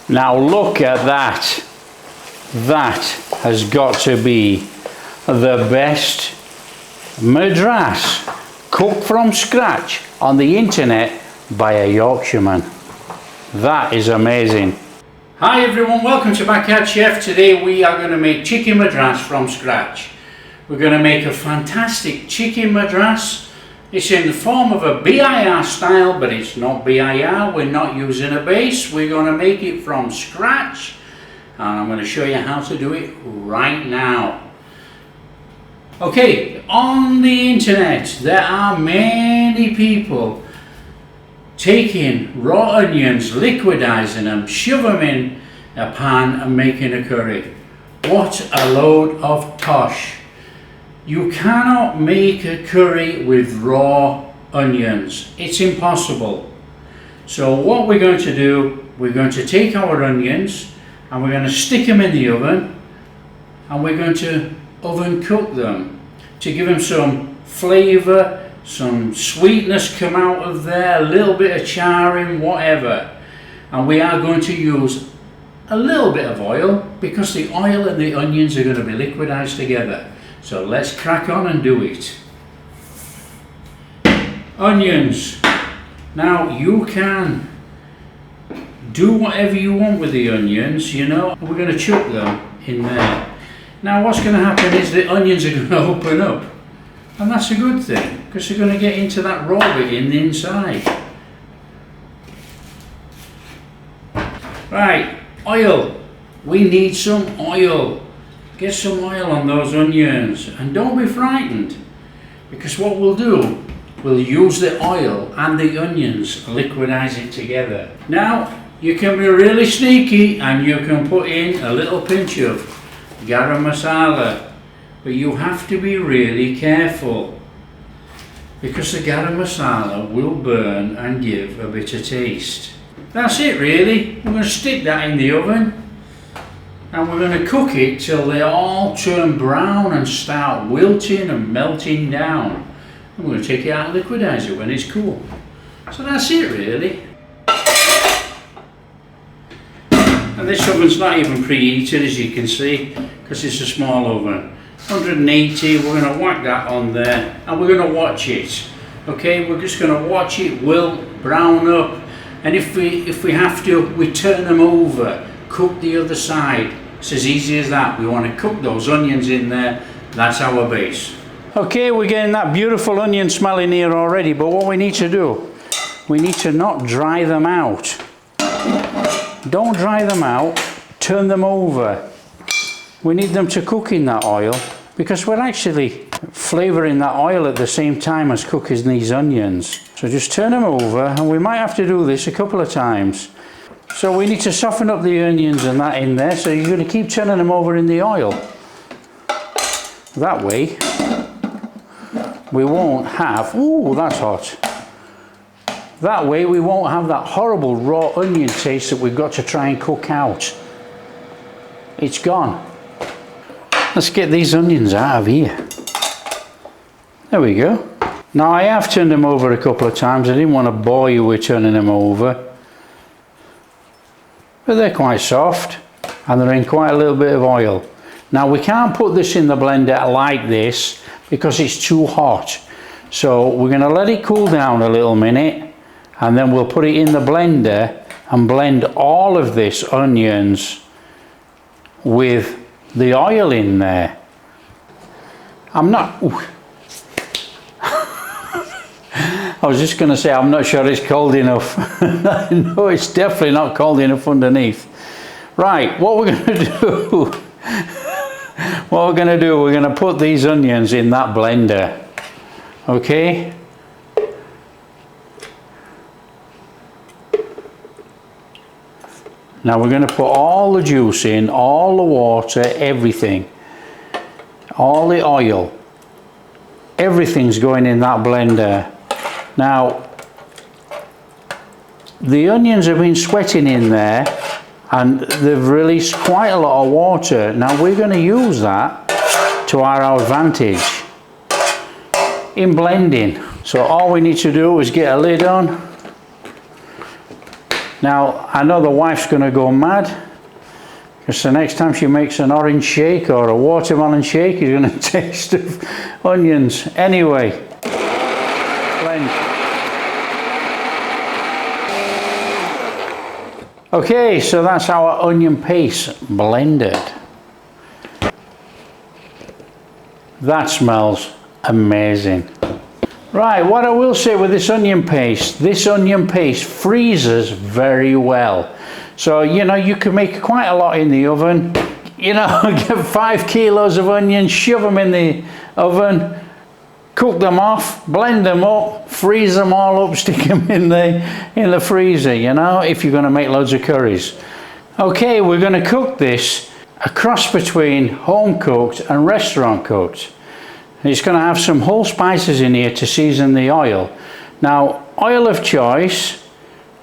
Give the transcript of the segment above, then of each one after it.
Now look at that. That has got to be the best madras cooked from scratch on the internet by a Yorkshireman. That is amazing. Hi everyone, welcome to Backyard Chef. Today we are going to make chicken madras from scratch. We're going to make a fantastic chicken madras. It's in the form of a BIR style, but it's not BIR. We're not using a base. We're going to make it from scratch. And I'm going to show you how to do it right now. Okay, on the internet there are many people taking raw onions, liquidizing them, shove them in a pan and making a curry. What a load of tosh. You cannot make a curry with raw onions. It's impossible. So what we're going to do, we're going to take our onions and we're going to stick them in the oven and we're going to oven cook them to give them some flavour, some sweetness come out of there, a little bit of charring, whatever. And we are going to use a little bit of oil because the oil and the onions are going to be liquidized together. So let's crack on and do it. Onions. Now you can do whatever you want with the onions, you know. We're going to chuck them in there. Now what's going to happen is the onions are going to open up. And that's a good thing, because they're going to get into that raw bit in the inside. Right, oil. We need some oil. Get some oil on those onions and don't be frightened, because what we'll do, we'll use the oil and the onions, liquidize it together. Now you can be really sneaky and you can put in a little pinch of garam masala, but you have to be really careful because the garam masala will burn and give a bit of taste. That's it really. We're going to stick that in the oven. And we're going to cook it till they all turn brown and start wilting and melting down. And we're going to take it out and liquidize it when it's cool. So that's it really. And this oven's not even preheated, as you can see, because it's a small oven. 180, we're going to whack that on there and we're going to watch it. Okay, we're just going to watch it wilt, brown up, and if we have to, we turn them over, cook the other side. It's as easy as that. We want to cook those onions in there. That's our base. Okay, we're getting that beautiful onion smell in here already, but what we need to do, we need to not dry them out. Don't dry them out, turn them over. We need them to cook in that oil because we're actually flavouring that oil at the same time as cooking these onions. So just turn them over, and we might have to do this a couple of times. So we need to soften up the onions and that in there, so you're going to keep turning them over in the oil. That way we won't have, ooh, that's hot. That way we won't have that horrible raw onion taste that we've got to try and cook out. It's gone. Let's get these onions out of here. There we go. Now I have turned them over a couple of times. I didn't want to bore you with turning them over. But they're quite soft and they're in quite a little bit of oil. Now we can't put this in the blender like this because it's too hot. So we're going to let it cool down a little minute and then we'll put it in the blender and blend all of this onions with the oil in there. I'm not... I was just going to say, I'm not sure it's cold enough. No, it's definitely not cold enough underneath. Right, what we're going to do, we're going to put these onions in that blender. Okay? Now we're going to put all the juice in, all the water, everything. All the oil. Everything's going in that blender. Now, the onions have been sweating in there and they've released quite a lot of water. Now we're going to use that to our advantage in blending. So all we need to do is get a lid on Now, I know the wife's going to go mad, because the next time she makes an orange shake or a watermelon shake, you're going to taste of onions. Anyway, blend. Okay, so that's our onion paste blended. That smells amazing. Right, what I will say with this onion paste freezes very well. So, you know, you can make quite a lot in the oven. You know, get 5 kilos of onions, shove them in the oven, cook them off, blend them up, freeze them all up, stick them in the freezer, you know, if you're going to make loads of curries. Okay, we're going to cook this a cross between home cooked and restaurant cooked. It's going to have some whole spices in here to season the oil. Now, oil of choice,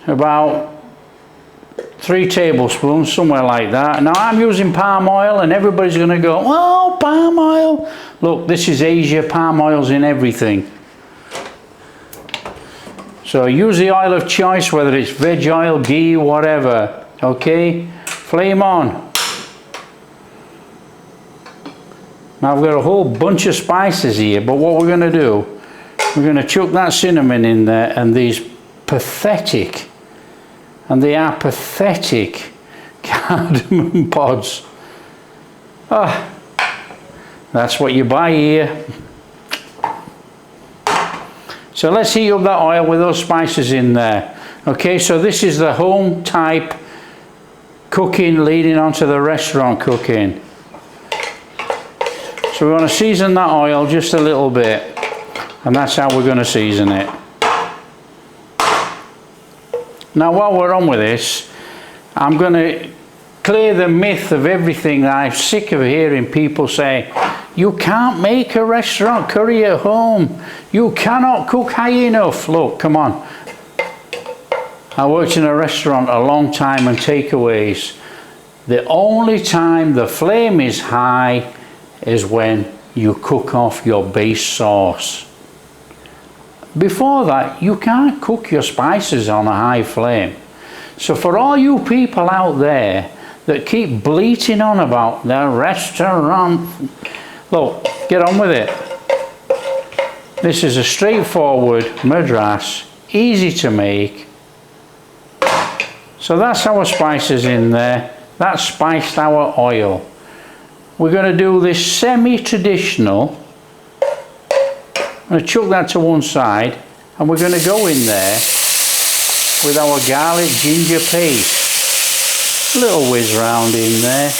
about 3 tablespoons, somewhere like that. Now, I'm using palm oil, and everybody's going to go, oh, palm oil. Look, this is Asia, palm oil's in everything. So use the oil of choice, whether it's veg oil, ghee, whatever. Okay, flame on. Now I've got a whole bunch of spices here, but what we're going to do, we're going to chuck that cinnamon in there, and these pathetic, and they are pathetic, cardamom pods. Ah, that's what you buy here. So let's heat up that oil with those spices in there. Okay, so this is the home type cooking leading on to the restaurant cooking. So we're going to season that oil just a little bit, and that's how we're going to season it. Now while we're on with this, I'm going to clear the myth of everything that I'm sick of hearing people say. You can't make a restaurant curry at home. You cannot cook high enough. Look, come on. I worked in a restaurant a long time and takeaways. The only time the flame is high is when you cook off your base sauce. Before that, you can't cook your spices on a high flame. So for all you people out there that keep bleating on about the restaurant, look, get on with it. This is a straightforward madras, easy to make. So that's our spices in there. That's spiced our oil. We're going to do this semi-traditional. I'm going to chuck that to one side, and we're going to go in there with our garlic ginger paste. A little whiz round in there.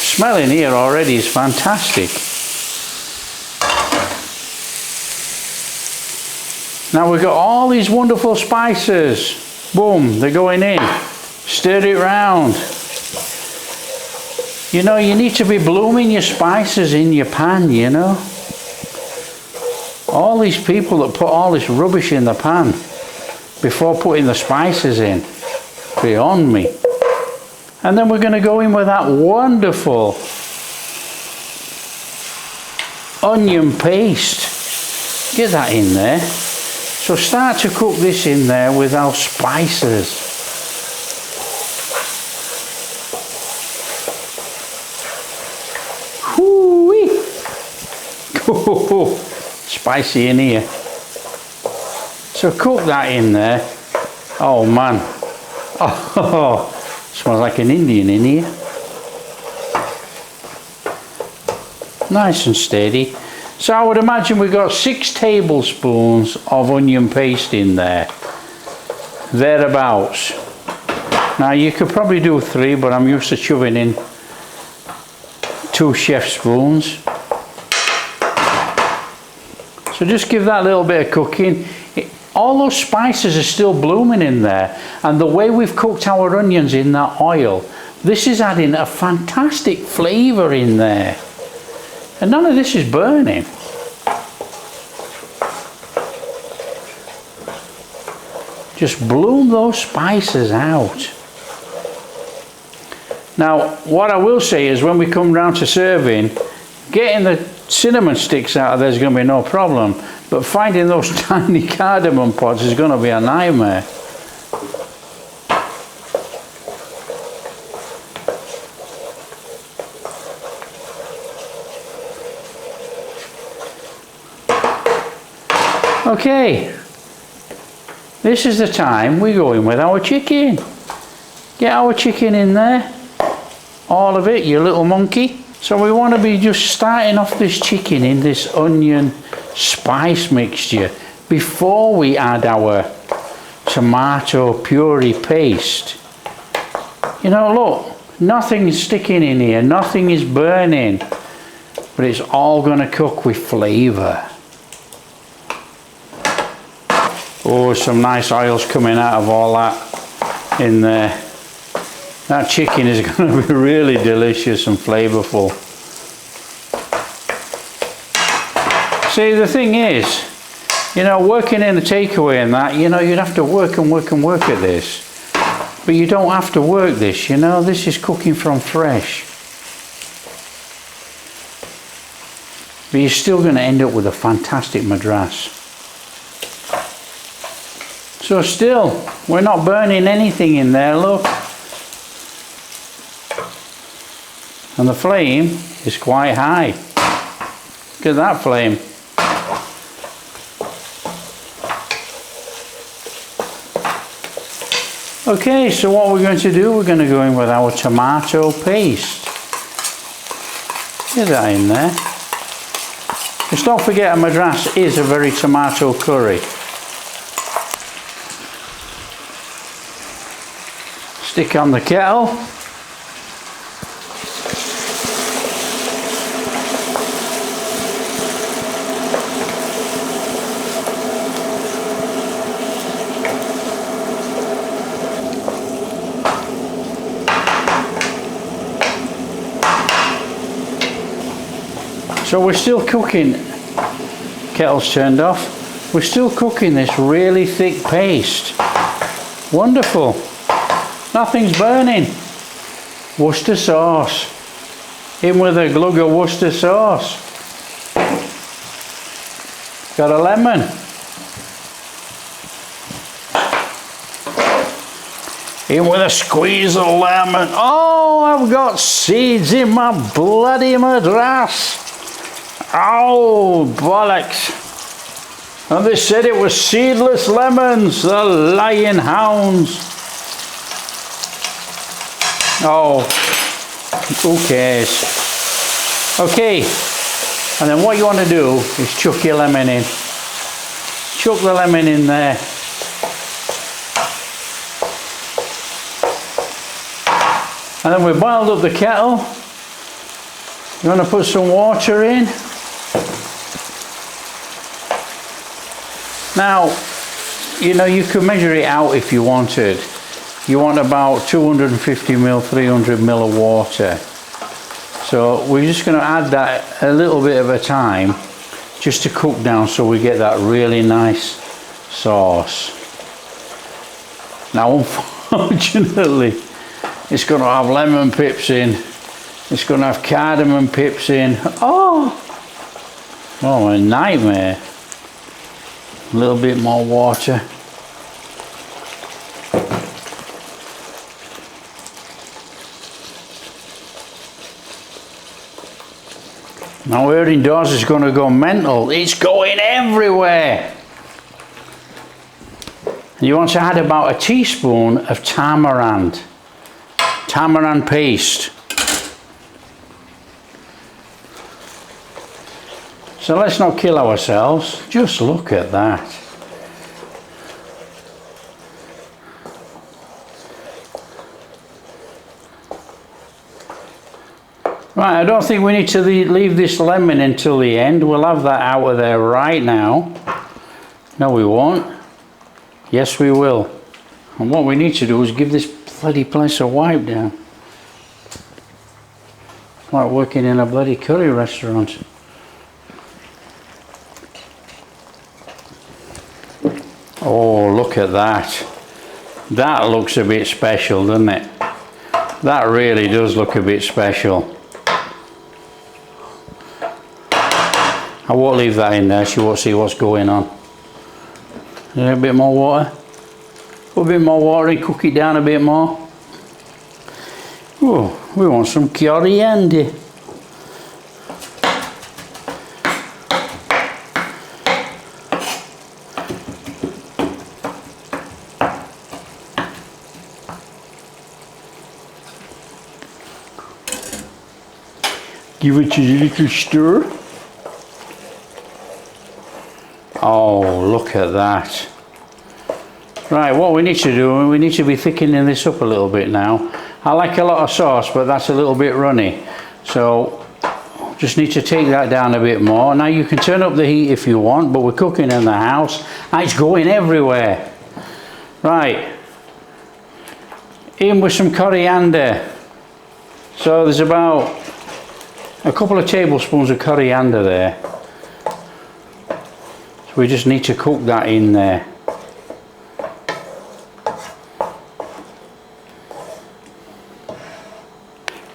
Smelling here already is fantastic. Now we've got all these wonderful spices. Boom, they're going in. Stir it round. You know, you need to be blooming your spices in your pan, you know. All these people that put all this rubbish in the pan before putting the spices in, beyond me. And then we're going to go in with that wonderful onion paste. Get that in there. So start to cook this in there with our spices. Whoo-wee. Oh, spicy in here. So cook that in there. Oh man. Oh, smells like an Indian in here. Nice and steady. So I would imagine we've got 6 tablespoons of onion paste in there. Thereabouts. Now you could probably do 3, but I'm used to shoving in 2 chef spoons. So just give that a little bit of cooking. All those spices are still blooming in there, and the way we've cooked our onions in that oil, this is adding a fantastic flavour in there. And none of this is burning. Just bloom those spices out. Now, what I will say is when we come round to serving, getting the cinnamon sticks out of there is going to be no problem. But finding those tiny cardamom pods is going to be a nightmare. Okay, this is the time we go in with our chicken. Get our chicken in there, all of it, you little monkey. So we want to be just starting off this chicken in this onion spice mixture before we add our tomato puree paste. You know, look, nothing is sticking in here, nothing is burning, but it's all going to cook with flavour. Oh, some nice oils coming out of all that in there. That chicken is going to be really delicious and flavourful. See, the thing is, you know, working in the takeaway and that, you know, you'd have to work and work and work at this. But you don't have to work this, you know, this is cooking from fresh. But you're still going to end up with a fantastic madras. So still, we're not burning anything in there, look. And the flame is quite high. Look at that flame. Okay, so what we're going to do, we're going to go in with our tomato paste. Get that in there. Just don't forget, a madras is a very tomato curry. Stick on the kettle. So we're still cooking, kettle's turned off, we're still cooking this really thick paste. Wonderful. Nothing's burning. Worcester sauce. In with a glug of Worcester sauce. Got a lemon. In with a squeeze of lemon. Oh, I've got seeds in my bloody madras. Oh, bollocks. And they said it was seedless lemons, the lying hounds. Oh, who cares? Okay, and then what you want to do is chuck your lemon in. Chuck the lemon in there. And then we boiled up the kettle. You want to put some water in. Now, you know, you could measure it out if you wanted. You want about 250 ml, 300 ml of water. So we're just going to add that a little bit of a time just to cook down so we get that really nice sauce. Now, unfortunately, it's going to have lemon pips in. It's going to have cardamom pips in. Oh, a nightmare. A little bit more water. Now here indoors is going to go mental. It's going everywhere. You want to add about a teaspoon of tamarind paste. So let's not kill ourselves. Just look at that. Right, I don't think we need to leave this lemon until the end. We'll have that out of there right now. No, we won't. Yes, we will. And what we need to do is give this bloody place a wipe down. Like working in a bloody curry restaurant. Oh, look at that. That looks a bit special, doesn't it? That really does look a bit special. I won't leave that in there, she won't see what's going on. A bit more water. Put a bit more water and cook it down a bit more. Oh, we want some coriander. Give it a little stir. Oh, look at that. Right, what we need to do, we need to be thickening this up a little bit now. I like a lot of sauce, but that's a little bit runny. So, just need to take that down a bit more. Now you can turn up the heat if you want, but we're cooking in the house and it's going everywhere. Right, in with some coriander. So there's about a couple of tablespoons of coriander there. So we just need to cook that in there.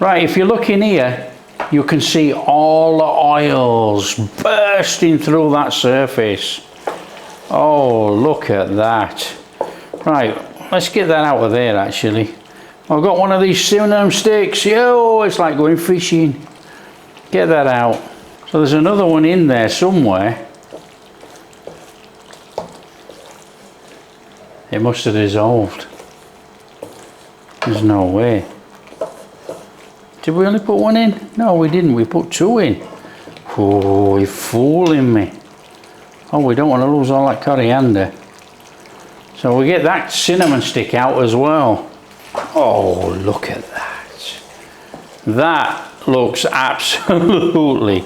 Right, if you look in here, you can see all the oils bursting through that surface. Oh, look at that. Right, let's get that out of there actually. I've got one of these Simmering sticks. Yo, it's like going fishing. Get that out. So there's another one in there somewhere. It must have dissolved. There's no way. Did we only put one in? No, we didn't. We put two in. Oh, you're fooling me. Oh, we don't want to lose all that coriander. So we get that cinnamon stick out as well. Oh, look at that. That looks absolutely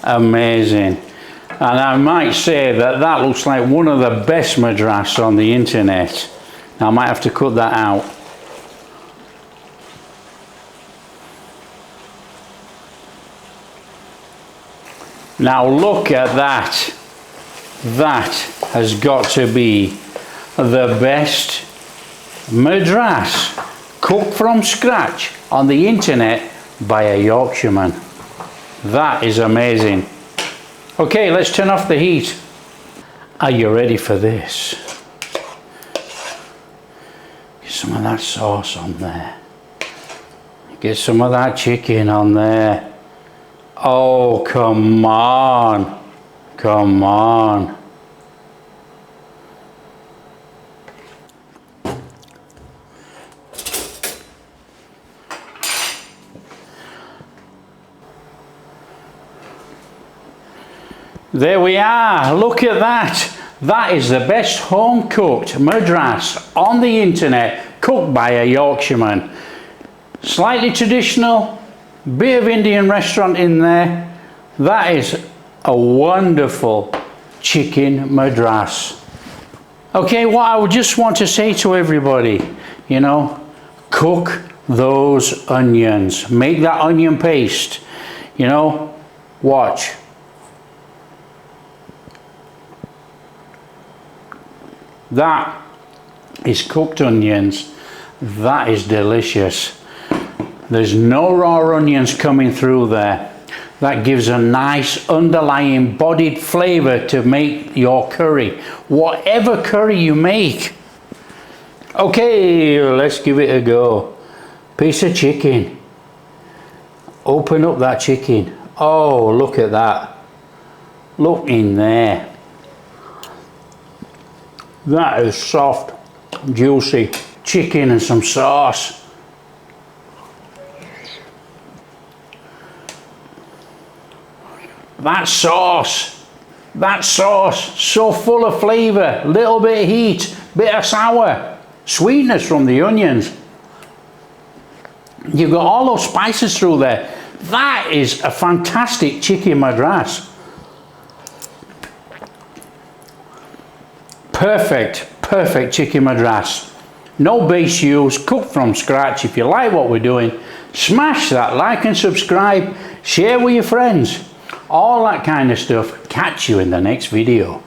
amazing. And I might say that that looks like one of the best madras on the internet. Now I might have to cut that out. Now look at that. That has got to be the best madras cooked from scratch on the internet by a Yorkshireman. That is amazing. Okay, let's turn off the heat. Are you ready for this? Get some of that sauce on there. Get some of that chicken on there. Oh, come on. Come on. There we are. Look at that. That is the best home cooked madras on the internet, cooked by a Yorkshireman. Slightly traditional, bit of Indian restaurant in there. That is a wonderful chicken madras. Okay, what I would just want to say to everybody, you know, cook those onions. Make that onion paste. You know, watch. That is cooked onions. That is delicious. There's no raw onions coming through there. That gives a nice underlying bodied flavour to make your curry, whatever curry you make. Okay, let's give it a go. Piece of chicken. Open up that chicken. Oh, look at that. Look in there. That is soft, juicy chicken and some sauce. That sauce, so full of flavour, little bit of heat, bit of sour, sweetness from the onions. You've got all those spices through there. That is a fantastic chicken madras. Perfect chicken madras. No base use, cooked from scratch. If you like what we're doing, smash that like and subscribe, share with your friends. All that kind of stuff. Catch you in the next video.